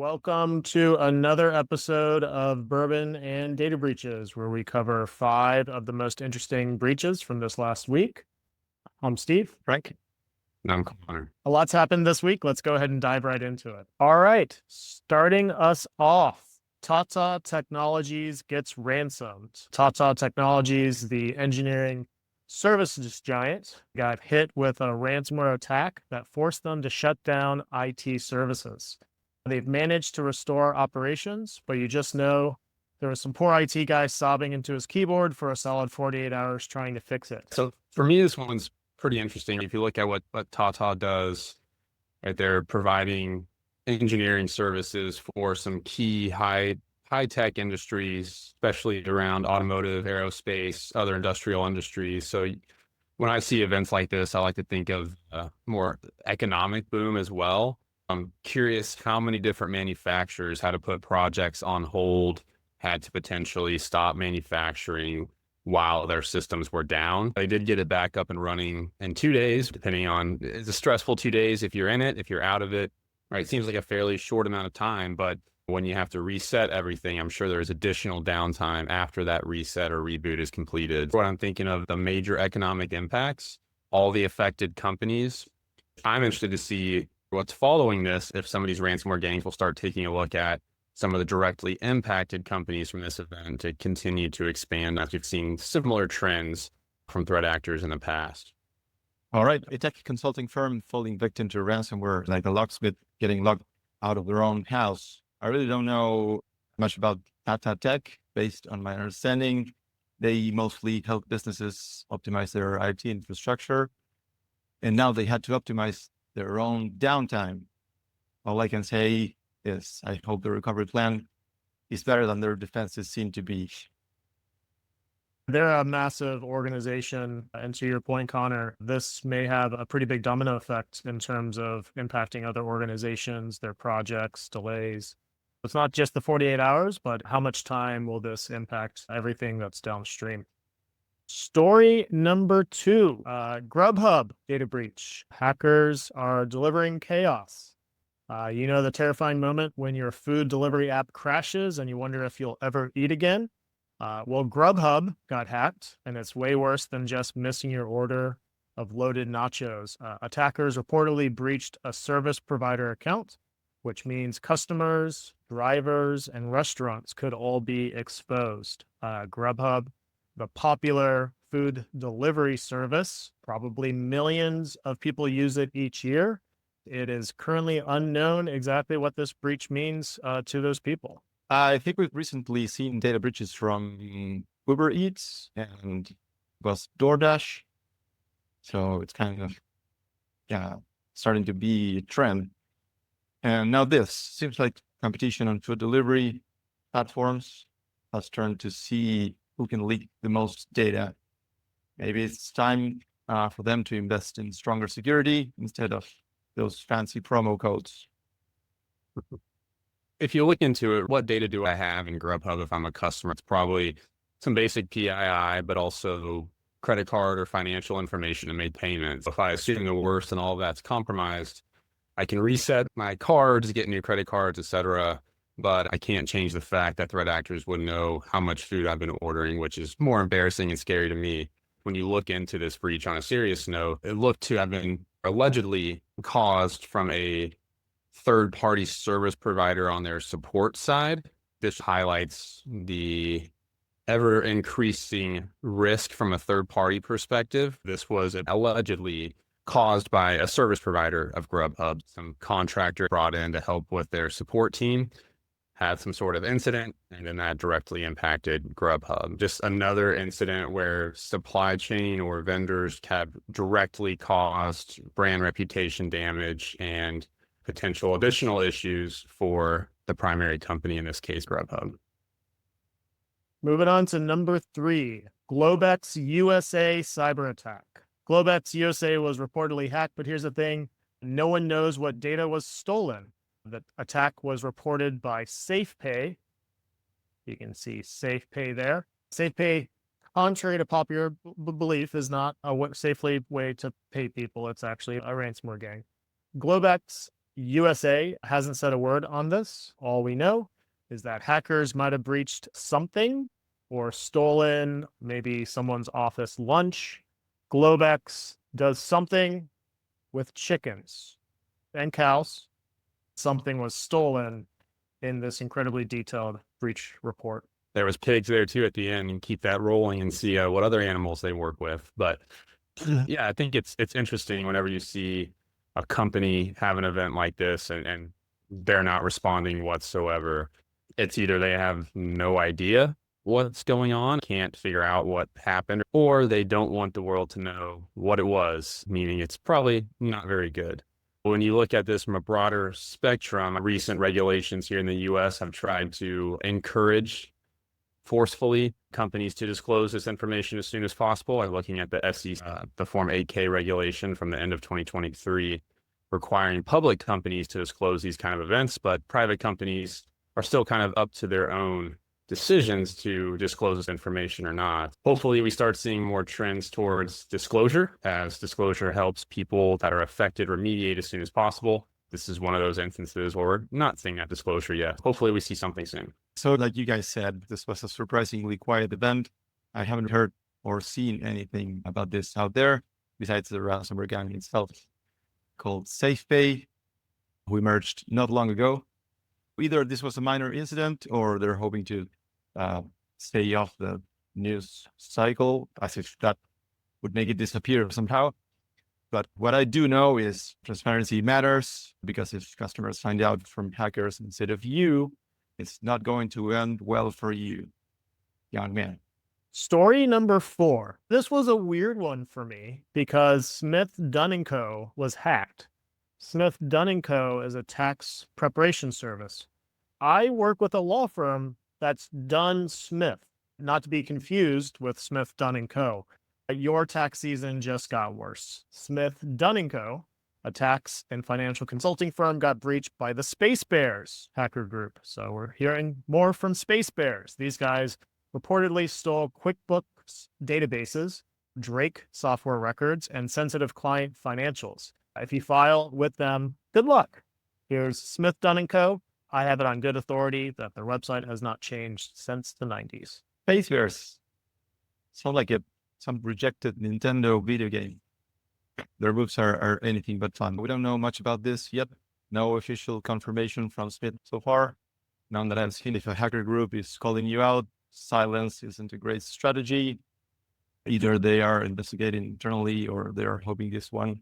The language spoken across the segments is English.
Welcome to another episode of Bourbon and Data Breaches, where we cover 5 of the most interesting breaches from this last week. I'm Steve. Frank? No, I'm Connor. A lot's happened this week. Let's go ahead and dive right into it. All right, starting us off, Tata Technologies gets ransomed. Tata Technologies, the engineering services giant, got hit with a ransomware attack that forced them to shut down IT services. They've managed to restore operations, but you just know there was some poor IT guy sobbing into his keyboard for a solid 48 hours trying to fix it. So for me, this one's pretty interesting. If you look at what Tata does, right, they're providing engineering services for some key high-tech industries, especially around automotive, aerospace, other industrial industries. So when I see events like this, I like to think of more economic boom as well. I'm curious how many different manufacturers had to put projects on hold, had to potentially stop manufacturing while their systems were down. They did get it back up and running in 2 days, depending on, it's a stressful 2 days if you're in it, if you're out of it, right? It seems like a fairly short amount of time, but when you have to reset everything, I'm sure there's additional downtime after that reset or reboot is completed. What I'm thinking of the major economic impacts, all the affected companies, I'm interested to see what's following this, if some of these ransomware gangs will start taking a look at some of the directly impacted companies from this event to continue to expand, as we've seen similar trends from threat actors in the past. All right. A tech consulting firm falling victim to ransomware, like a locksmith getting locked out of their own house. I really don't know much about Tata Tech. Based on my understanding, they mostly help businesses optimize their IT infrastructure. And now they had to optimize their own downtime. All I can say is I hope the recovery plan is better than their defenses seem to be. They're a massive organization. And to your point, Connor, this may have a pretty big domino effect in terms of impacting other organizations, their projects, delays. It's not just the 48 hours, but how much time will this impact everything that's downstream? Story number 2, Grubhub data breach. Hackers are delivering chaos. You know the terrifying moment when your food delivery app crashes and you wonder if you'll ever eat again? Well, Grubhub got hacked, and it's way worse than just missing your order of loaded nachos. Attackers reportedly breached a service provider account, which means customers, drivers, and restaurants could all be exposed. Grubhub, the popular food delivery service, probably millions of people use it each year. It is currently unknown exactly what this breach means to those people. I think we've recently seen data breaches from Uber Eats and was DoorDash. So it's kind of, starting to be a trend. And now this seems like competition on food delivery platforms has turned to see who can leak the most data. Maybe it's time for them to invest in stronger security instead of those fancy promo codes. If you look into it, what data do I have in Grubhub if I'm a customer? It's probably some basic PII, but also credit card or financial information to make payments. If I assume the worst and all of that's compromised, I can reset my cards, get new credit cards, etc. But I can't change the fact that threat actors would know how much food I've been ordering, which is more embarrassing and scary to me. When you look into this breach on a serious note, it looked to have been allegedly caused from a third-party service provider on their support side. This highlights the ever-increasing risk from a third-party perspective. This was allegedly caused by a service provider of Grubhub. Some contractor brought in to help with their support team, had some sort of incident, and then that directly impacted Grubhub. Just another incident where supply chain or vendors have directly caused brand reputation damage and potential additional issues for the primary company, in this case, Grubhub. Moving on to number 3, Globex USA cyber attack. Globex USA was reportedly hacked, but here's the thing. No one knows what data was stolen. The attack was reported by SafePay. You can see SafePay there. SafePay, contrary to popular belief, is not a safely way to pay people. It's actually a ransomware gang. Globex USA hasn't said a word on this. All we know is that hackers might have breached something or stolen maybe someone's office lunch. Globex does something with chickens and cows. Something was stolen in this incredibly detailed breach report. There was pigs there too at the end, and keep that rolling and see what other animals they work with. But yeah, I think it's interesting whenever you see a company have an event like this and they're not responding whatsoever. It's either they have no idea what's going on, can't figure out what happened, or they don't want the world to know what it was, meaning it's probably not very good. When you look at this from a broader spectrum, recent regulations here in the US have tried to encourage forcefully companies to disclose this information as soon as possible. I'm looking at the SEC, the Form 8K regulation from the end of 2023, requiring public companies to disclose these kind of events, but private companies are still kind of up to their own decisions to disclose this information or not. Hopefully we start seeing more trends towards disclosure, as disclosure helps people that are affected remediate as soon as possible. This is one of those instances where we're not seeing that disclosure yet. Hopefully we see something soon. So like you guys said, this was a surprisingly quiet event. I haven't heard or seen anything about this out there besides the ransomware gang itself called SafePay, who emerged not long ago. Either this was a minor incident or they're hoping to stay off the news cycle, as if that would make it disappear somehow. But what I do know is transparency matters, because if customers find out from hackers instead of you, it's not going to end well for you, young man. Story number 4. This was a weird one for me because Smith, Dunn & Co. was hacked. Smith, Dunn & Co. is a tax preparation service. I work with a law firm that's Dunn Smith, not to be confused with Smith, Dunn & Co. Your tax season just got worse. Smith, Dunn & Co., a tax and financial consulting firm, got breached by the Space Bears hacker group. So we're hearing more from Space Bears. These guys reportedly stole QuickBooks databases, Drake software records, and sensitive client financials. If you file with them, good luck. Here's Smith, Dunn & Co. I have it on good authority that their website has not changed since the 90s. Space Bears. Sound like some rejected Nintendo video game. Their moves are anything but fun. We don't know much about this yet. No official confirmation from Smith so far. None that I've seen. If a hacker group is calling you out, silence isn't a great strategy. Either they are investigating internally or they are hoping this one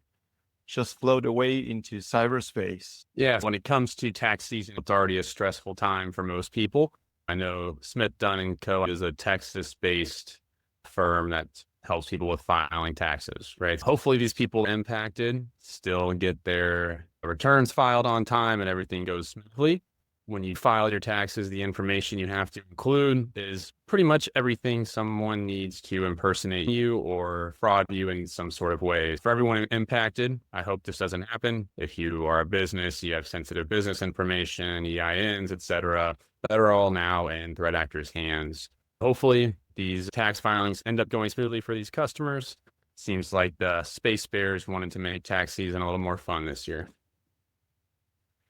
just float away into cyberspace. Yeah, when it comes to tax season, it's already a stressful time for most people. I know Smith, Dunn & Co. is a Texas-based firm that helps people with filing taxes, right? Hopefully these people impacted still get their returns filed on time and everything goes smoothly. When you file your taxes, the information you have to include is pretty much everything someone needs to impersonate you or fraud you in some sort of way. For everyone impacted, I hope this doesn't happen. If you are a business, you have sensitive business information, EINs, etc., that are all now in threat actors' hands. Hopefully, these tax filings end up going smoothly for these customers. Seems like the Space Bears wanted to make tax season a little more fun this year.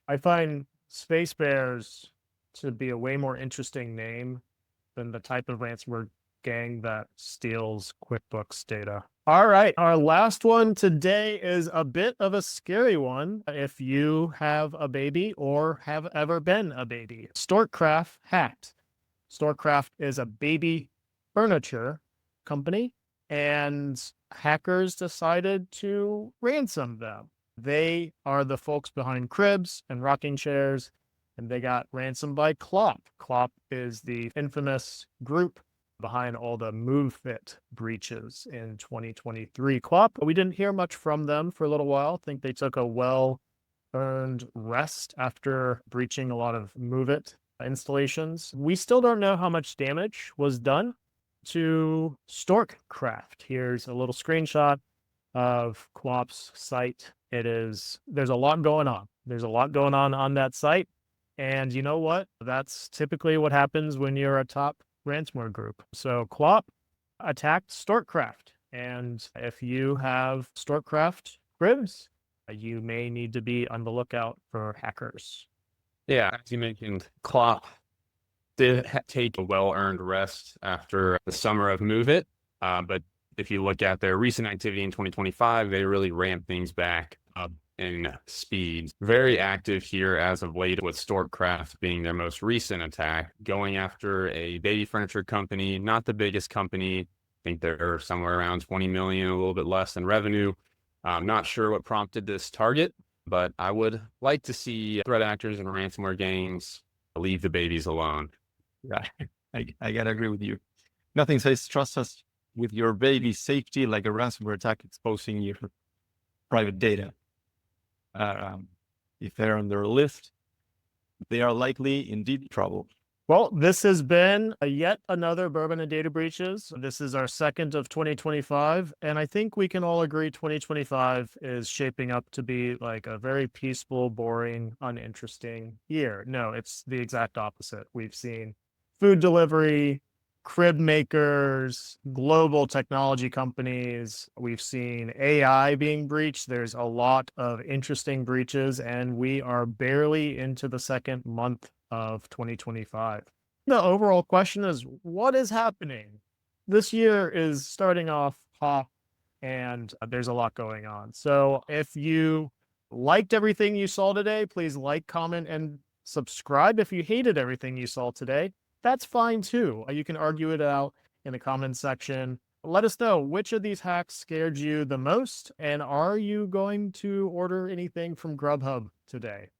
I find Space Bears to be a way more interesting name than the type of ransomware gang that steals QuickBooks data. All right, our last one today is a bit of a scary one if you have a baby or have ever been a baby. Storkcraft hacked. Storkcraft is a baby furniture company, and hackers decided to ransom them. They are the folks behind cribs and rocking chairs, and they got ransomed by Clop. Clop is the infamous group behind all the MoveFit breaches in 2023. Clop, we didn't hear much from them for a little while. I think they took a well-earned rest after breaching a lot of MoveIt installations. We still don't know how much damage was done to Storkcraft. Here's a little screenshot of Clop's site. There's a lot going on. There's a lot going on that site. And you know what? That's typically what happens when you're a top ransomware group. So Clop attacked Storkcraft. And if you have Storkcraft cribs, you may need to be on the lookout for hackers. Yeah, as you mentioned, Klopp did take a well-earned rest after the summer of Move It. But if you look at their recent activity in 2025, they really ramped things back up in speed. Very active here as of late, with Storkcraft being their most recent attack, going after a baby furniture company, not the biggest company. I think they're somewhere around 20 million, a little bit less in revenue. I'm not sure what prompted this target, but I would like to see threat actors and ransomware gangs leave the babies alone. Yeah, I gotta agree with you. Nothing says trust us with your baby's safety like a ransomware attack exposing your private data. If they're on their list, they are likely in deep trouble. Well, this has been yet another Bourbon and Data Breaches. This is our second of 2025, and I think we can all agree 2025 is shaping up to be like a very peaceful, boring, uninteresting year. No, it's the exact opposite. We've seen food delivery, crib makers, global technology companies. We've seen AI being breached. There's a lot of interesting breaches, and we are barely into the second month of 2025. The overall question is, what is happening? This year is starting off hot, and there's a lot going on. So if you liked everything you saw today, please like, comment, and subscribe. If you hated everything you saw today, that's fine too. You can argue it out in the comments section. Let us know which of these hacks scared you the most, and are you going to order anything from Grubhub today?